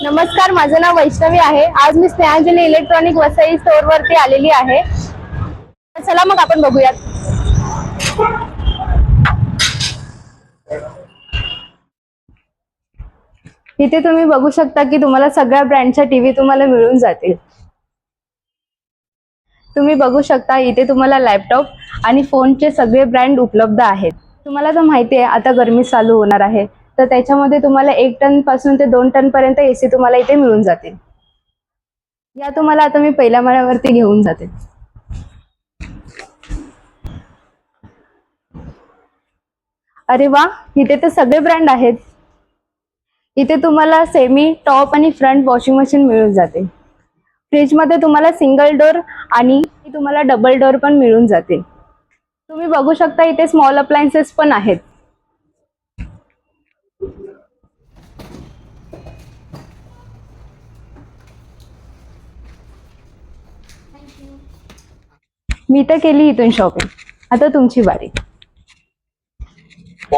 नमस्कार, माझं नाव वैष्णवी आहे। आज मी स्नेहांजली इलेक्ट्रॉनिक वसई स्टोअर वरती आलेली आहे। चला मग आपण बघूयात। इथे तुम्ही बघू शकता की तुम्हाला सगळ्या ब्रँडच्या टीव्ही तुम्हाला मिळून जातील। तुम्ही बघू शकता इथे तुम्हाला लॅपटॉप आणि फोनचे सगळे ब्रँड उपलब्ध आहेत। तुम्हाला तर माहिती आहे आता गरमी चालू होणार आहे, तर त्याच्यामध्ये तुम्हाला 1 टन पासून ते 2 टन पर्यंत एसी तुम्हाला इथे मिळून जातील। या तुम्हाला आता मी पहिल्या माळ्यावरती घेऊन जाते। अरे वा, इथे तर सगळे ब्रँड आहेत। इथे तुम्हाला सेमी, टॉप आणि फ्रंट वॉशिंग मशीन मिळून जाते। फ्रीज मध्ये तुम्हाला सिंगल डोर आणि तुम्हाला डबल डोर पण मिळून जाते। तुम्ही बघू शकता इथे स्मॉल अप्लायन्सेस पण आहेत। मी तर केली इथून शॉपिंग, आता तुमची बारी।